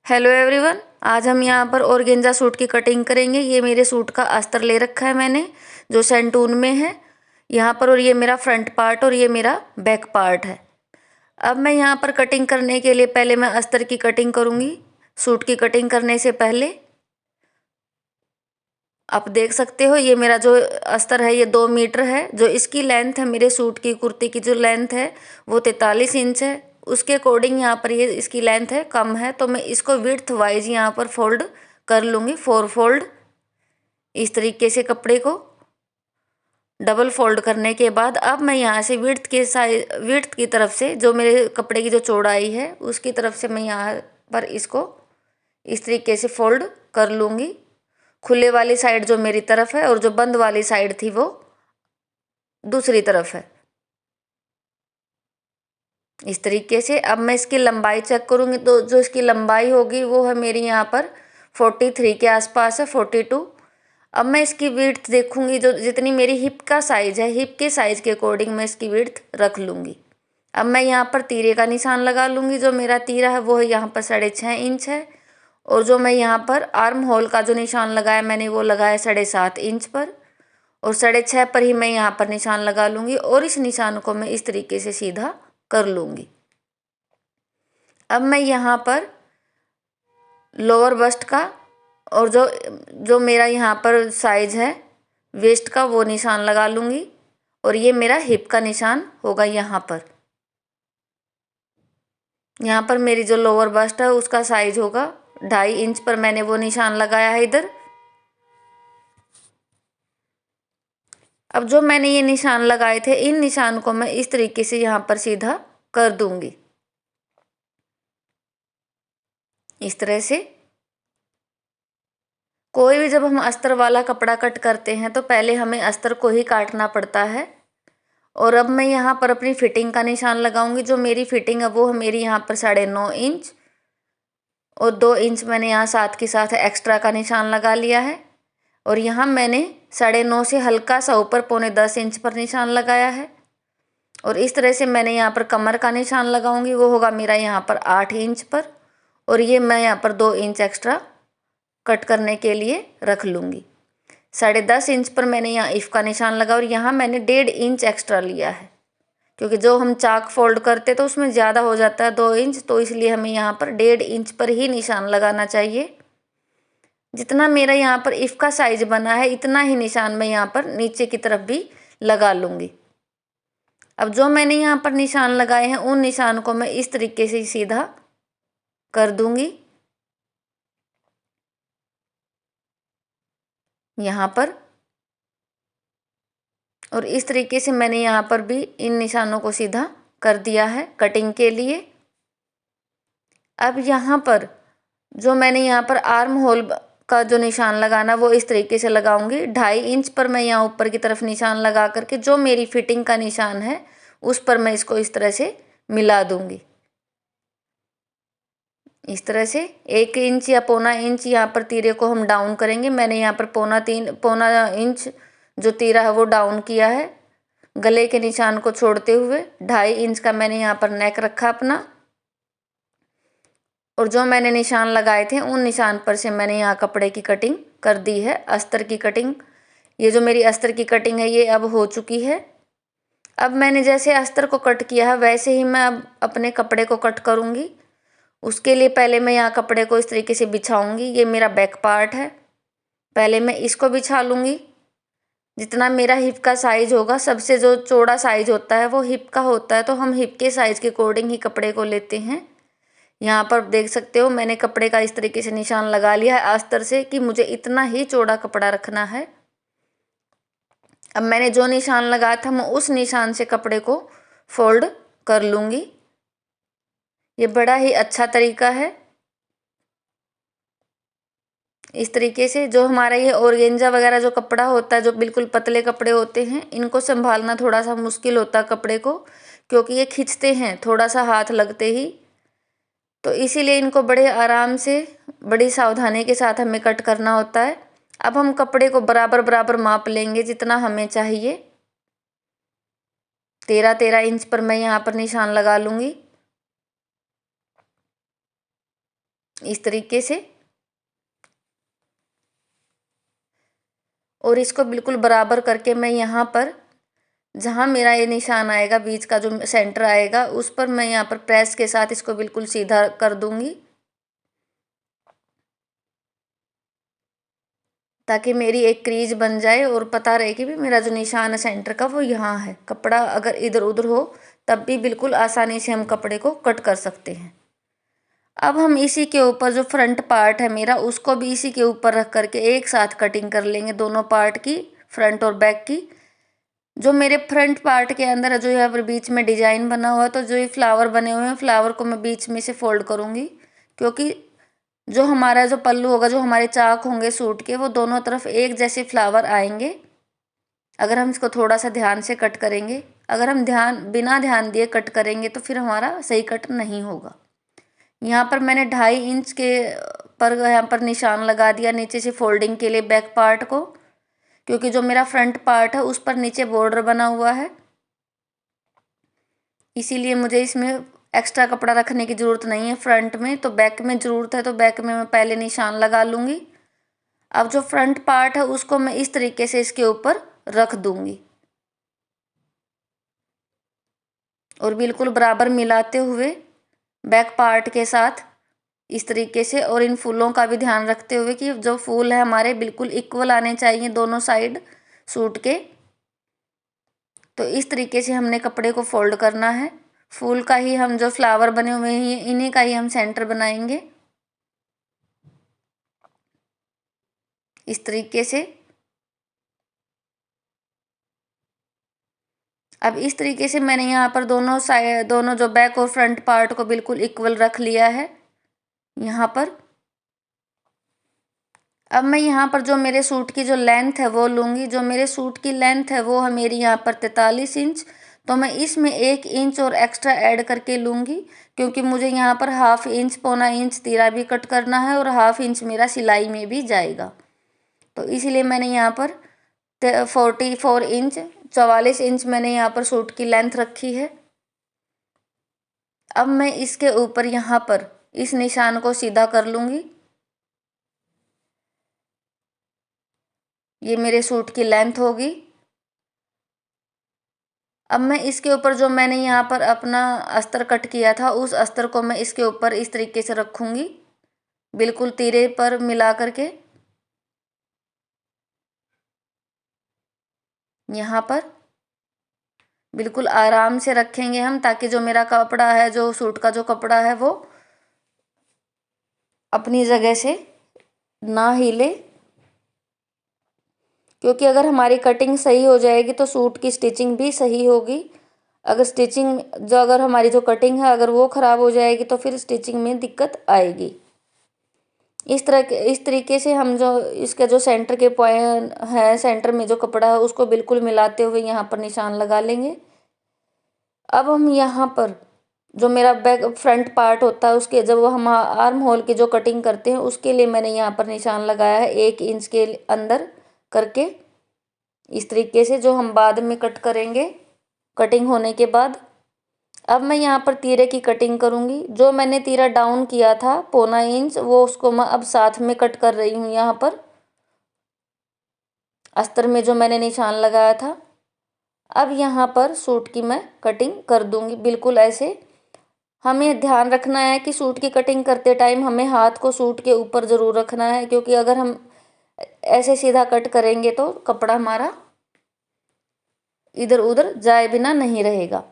Hello everyone, आज हम यहाँ पर ऑर्गेन्जा सूट की कटिंग करेंगे। ये मेरे सूट का अस्तर ले रखा है मैंने, जो सेंटून में है यहाँ पर, और ये मेरा फ्रंट पार्ट और ये मेरा बैक पार्ट है। अब मैं यहाँ पर कटिंग करने के लिए पहले मैं अस्तर की कटिंग करूँगी। सूट की कटिंग करने से पहले आप देख सकते हो ये मेरा जो अस्तर है ये 2 मीटर है। जो इसकी लेंथ है, मेरे सूट की कुर्ती की जो लेंथ है वो 43 इंच है। उसके अकॉर्डिंग यहाँ पर ये इसकी लेंथ है कम है, तो मैं इसको विड्थ वाइज यहाँ पर फोल्ड कर लूँगी, 4 फोल्ड। इस तरीके से कपड़े को डबल फोल्ड करने के बाद अब मैं यहाँ से विड्थ की तरफ से, जो मेरे कपड़े की जो चौड़ाई है उसकी तरफ से मैं यहाँ पर इसको इस तरीके से फोल्ड कर लूँगी। खुले वाली साइड जो मेरी तरफ है और जो बंद वाली साइड थी वो दूसरी तरफ है। इस तरीके से अब मैं इसकी लंबाई चेक करूँगी, तो जो इसकी लंबाई होगी वो है मेरी यहाँ पर 43 के आसपास है, 42। अब मैं इसकी विड्थ देखूँगी, जो जितनी मेरी हिप का साइज़ है, हिप के साइज़ के अकॉर्डिंग मैं इसकी विड्थ रख लूँगी। अब मैं यहाँ पर तीरे का निशान लगा लूँगी। जो मेरा तीरा है वो है यहाँ पर 6.5 इंच है, और जो मैं यहाँ पर आर्म होल का जो निशान लगाया मैंने वो लगाया 7.5 इंच पर, और 6.5 पर ही मैं यहाँ पर निशान लगा लूँगी और इस निशान को मैं इस तरीके से सीधा कर लूँगी। अब मैं यहाँ पर लोअर बस्ट का और जो मेरा यहाँ पर साइज़ है वेस्ट का वो निशान लगा लूँगी, और ये मेरा हिप का निशान होगा यहाँ पर। यहाँ पर मेरी जो लोअर बस्ट है उसका साइज होगा 2.5 इंच पर, मैंने वो निशान लगाया है इधर। अब जो मैंने ये निशान लगाए थे इन निशान को मैं इस तरीके से यहाँ पर सीधा कर दूंगी, इस तरह से। कोई भी जब हम अस्तर वाला कपड़ा कट करते हैं तो पहले हमें अस्तर को ही काटना पड़ता है। और अब मैं यहाँ पर अपनी फिटिंग का निशान लगाऊंगी। जो मेरी फिटिंग है वो है मेरी यहाँ पर 9.5 इंच, और 2 इंच मैंने यहाँ साथ के साथ एक्स्ट्रा का निशान लगा लिया है। और यहाँ मैंने 9.5 से हल्का सा ऊपर 9.25 इंच पर निशान लगाया है। और इस तरह से मैंने यहाँ पर कमर का निशान लगाऊंगी, वो होगा मेरा यहाँ पर 8 इंच पर, और ये मैं यहाँ पर 2 इंच एक्स्ट्रा कट करने के लिए रख लूँगी। 10.5 इंच पर मैंने यहाँ इफ का निशान लगा, और यहाँ मैंने 1.5 इंच एक्स्ट्रा लिया है, क्योंकि जो हम चाक फोल्ड करते तो उसमें ज़्यादा हो जाता है 2 इंच, तो इसलिए हमें यहाँ पर 1.5 इंच पर ही निशान लगाना चाहिए। जितना मेरा यहाँ पर इफ का साइज बना है इतना ही निशान मैं यहाँ पर नीचे की तरफ भी लगा लूँगी। अब जो मैंने यहाँ पर निशान लगाए हैं उन निशान को मैं इस तरीके से सीधा कर दूंगी यहाँ पर, और इस तरीके से मैंने यहाँ पर भी इन निशानों को सीधा कर दिया है कटिंग के लिए। अब यहाँ पर जो मैंने यहाँ पर आर्म होल का जो निशान लगाना वो इस तरीके से लगाऊंगी। 2.5 इंच पर मैं यहाँ ऊपर की तरफ निशान लगा करके जो मेरी फिटिंग का निशान है उस पर मैं इसको इस तरह से मिला दूंगी। इस तरह से 1 इंच या 1.25 इंच यहाँ पर तीरे को हम डाउन करेंगे। मैंने यहाँ पर 1.25 इंच जो तीरा है वो डाउन किया है गले के निशान को छोड़ते हुए। 2.5 इंच का मैंने यहाँ पर नेक रखा अपना, और जो मैंने निशान लगाए थे उन निशान पर से मैंने यहाँ कपड़े की कटिंग कर दी है, अस्तर की कटिंग। ये जो मेरी अस्तर की कटिंग है ये अब हो चुकी है। अब मैंने जैसे अस्तर को कट किया है वैसे ही मैं अब अपने कपड़े को कट करूँगी। उसके लिए पहले मैं यहाँ कपड़े को इस तरीके से बिछाऊँगी। ये मेरा बैक पार्ट है, पहले मैं इसको बिछा लूँगी। जितना मेरा हिप का साइज होगा, सबसे जो चौड़ा साइज होता है वो हिप का होता है, तो हम हिप के साइज के अकॉर्डिंग ही कपड़े को लेते हैं। यहाँ पर देख सकते हो मैंने कपड़े का इस तरीके से निशान लगा लिया है अस्तर से कि मुझे इतना ही चौड़ा कपड़ा रखना है। अब मैंने जो निशान लगाया था मैं उस निशान से कपड़े को फोल्ड कर लूँगी। ये बड़ा ही अच्छा तरीका है। इस तरीके से जो हमारा ये ऑर्गेन्जा वगैरह जो कपड़ा होता है, जो बिल्कुल पतले कपड़े होते हैं, इनको संभालना थोड़ा सा मुश्किल होता है कपड़े को, क्योंकि ये खिंचते हैं थोड़ा सा हाथ लगते ही। तो इसीलिए इनको बड़े आराम से बड़ी सावधानी के साथ हमें कट करना होता है। अब हम कपड़े को बराबर बराबर माप लेंगे जितना हमें चाहिए। 13 इंच पर मैं यहाँ पर निशान लगा लूँगी। इस तरीके से। और इसको बिल्कुल बराबर करके मैं यहाँ पर जहाँ मेरा ये निशान आएगा, बीच का जो सेंटर आएगा, उस पर मैं यहाँ पर प्रेस के साथ इसको बिल्कुल सीधा कर दूंगी, ताकि मेरी एक क्रीज बन जाए और पता रहे कि भी मेरा जो निशान है सेंटर का वो यहाँ है। कपड़ा अगर इधर उधर हो तब भी बिल्कुल आसानी से हम कपड़े को कट कर सकते हैं। अब हम इसी के ऊपर जो फ्रंट पार्ट है मेरा, उसको भी इसी के ऊपर रख करके एक साथ कटिंग कर लेंगे, दोनों पार्ट की, फ्रंट और बैक की। जो मेरे फ्रंट पार्ट के अंदर है, जो यहाँ पर बीच में डिजाइन बना हुआ है, तो जो ये फ्लावर बने हुए हैं, फ्लावर को मैं बीच में से फोल्ड करूँगी, क्योंकि जो हमारा जो पल्लू होगा, जो हमारे चाक होंगे सूट के, वो दोनों तरफ एक जैसे फ्लावर आएंगे अगर हम इसको थोड़ा सा ध्यान से कट करेंगे। अगर हम बिना ध्यान दिए कट करेंगे तो फिर हमारा सही कट नहीं होगा। यहाँ पर मैंने 2.5 इंच के पर यहाँ पर निशान लगा दिया नीचे से फोल्डिंग के लिए बैक पार्ट को, क्योंकि जो मेरा फ्रंट पार्ट है उस पर नीचे बॉर्डर बना हुआ है, इसीलिए मुझे इसमें एक्स्ट्रा कपड़ा रखने की ज़रूरत नहीं है फ्रंट में। तो बैक में ज़रूरत है, तो बैक में मैं पहले निशान लगा लूँगी। अब जो फ्रंट पार्ट है उसको मैं इस तरीके से इसके ऊपर रख दूँगी और बिल्कुल बराबर मिलाते हुए बैक पार्ट के साथ इस तरीके से। और इन फूलों का भी ध्यान रखते हुए कि जो फूल है हमारे बिल्कुल इक्वल आने चाहिए दोनों साइड सूट के। तो इस तरीके से हमने कपड़े को फोल्ड करना है। फूल का ही हम जो फ्लावर बने हुए हैं इन्हीं का ही हम सेंटर बनाएंगे इस तरीके से। अब इस तरीके से मैंने यहाँ पर दोनों साइड, दोनों जो बैक और फ्रंट पार्ट को बिल्कुल इक्वल रख लिया है यहाँ पर। अब मैं यहाँ पर जो मेरे सूट की जो लेंथ है वो लूँगी। जो मेरे सूट की लेंथ है वो है मेरी यहाँ पर 43 इंच। तो मैं इसमें 1 इंच और एक्स्ट्रा ऐड करके लूँगी, क्योंकि मुझे यहाँ पर 1/2 इंच, 1/4 इंच तीरा भी कट करना है और 1/2 इंच मेरा सिलाई में भी जाएगा। तो इसीलिए मैंने यहाँ पर 44 इंच, 44 इंच मैंने यहाँ पर सूट की लेंथ रखी है। अब मैं इसके ऊपर यहाँ पर इस निशान को सीधा कर लूँगी। ये मेरे सूट की लेंथ होगी। अब मैं इसके ऊपर जो मैंने यहाँ पर अपना अस्तर कट किया था उस अस्तर को मैं इसके ऊपर इस तरीके से रखूँगी, बिल्कुल तीरे पर मिला करके यहाँ पर बिल्कुल आराम से रखेंगे हम, ताकि जो मेरा कपड़ा है, जो सूट का जो कपड़ा है, वो अपनी जगह से ना हिले। क्योंकि अगर हमारी कटिंग सही हो जाएगी तो सूट की स्टिचिंग भी सही होगी। अगर हमारी जो कटिंग है अगर वो ख़राब हो जाएगी तो फिर स्टिचिंग में दिक्कत आएगी। इस तरीके से हम जो इसके जो सेंटर के पॉइंट है, सेंटर में जो कपड़ा है उसको बिल्कुल मिलाते हुए यहाँ पर निशान लगा लेंगे। अब हम यहाँ पर जो मेरा बैक फ्रंट पार्ट होता है उसके जब हम आर्म होल की जो कटिंग करते हैं उसके लिए मैंने यहाँ पर निशान लगाया है 1 इंच के अंदर करके, इस तरीके से, जो हम बाद में कट करेंगे कटिंग होने के बाद। अब मैं यहाँ पर तीरे की कटिंग करूँगी। जो मैंने तीरा डाउन किया था 1/4 इंच, वो उसको मैं अब साथ में कट कर रही हूँ यहाँ पर अस्तर में जो मैंने निशान लगाया था। अब यहाँ पर सूट की मैं कटिंग कर दूँगी बिल्कुल ऐसे। हमें ध्यान रखना है कि सूट की कटिंग करते टाइम हमें हाथ को सूट के ऊपर ज़रूर रखना है, क्योंकि अगर हम ऐसे सीधा कट करेंगे तो कपड़ा हमारा इधर उधर जाए बिना नहीं रहेगा।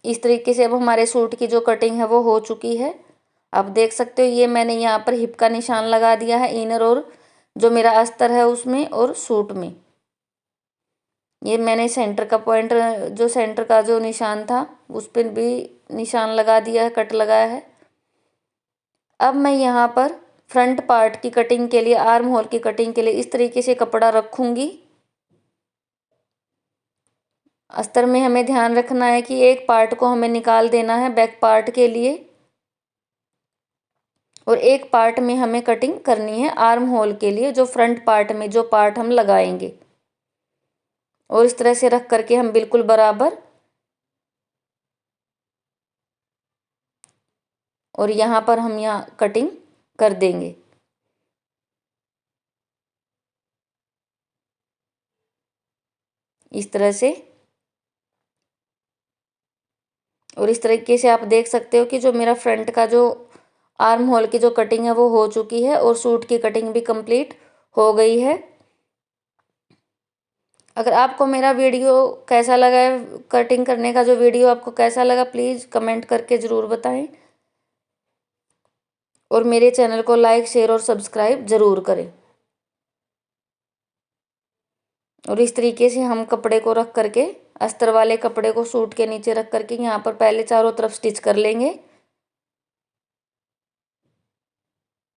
इस तरीके से अब हमारे सूट की जो कटिंग है वो हो चुकी है। आप देख सकते हो ये मैंने यहाँ पर हिप का निशान लगा दिया है इनर और जो मेरा अस्तर है उसमें और सूट में। ये मैंने सेंटर का पॉइंट, जो सेंटर का जो निशान था उस पर भी निशान लगा दिया है, कट लगाया है। अब मैं यहाँ पर फ्रंट पार्ट की कटिंग के लिए, आर्म होल की कटिंग के लिए इस तरीके से कपड़ा रखूँगी। अस्तर में हमें ध्यान रखना है कि एक पार्ट को हमें निकाल देना है बैक पार्ट के लिए और एक पार्ट में हमें कटिंग करनी है आर्म होल के लिए, जो फ्रंट पार्ट में जो पार्ट हम लगाएंगे। और इस तरह से रख करके हम बिल्कुल बराबर और यहाँ पर हम यहाँ कटिंग कर देंगे। इस तरह से। और इस तरीके से आप देख सकते हो कि जो मेरा फ्रंट का जो आर्म होल की जो कटिंग है वो हो चुकी है और सूट की कटिंग भी कंप्लीट हो गई है। अगर आपको मेरा वीडियो कैसा लगा है, कटिंग करने का जो वीडियो आपको कैसा लगा, प्लीज़ कमेंट करके ज़रूर बताएं और मेरे चैनल को लाइक, शेयर और सब्सक्राइब ज़रूर करें। और इस तरीके से हम कपड़े को रख करके, अस्तर वाले कपड़े को सूट के नीचे रख करके यहाँ पर पहले चारों तरफ स्टिच कर लेंगे।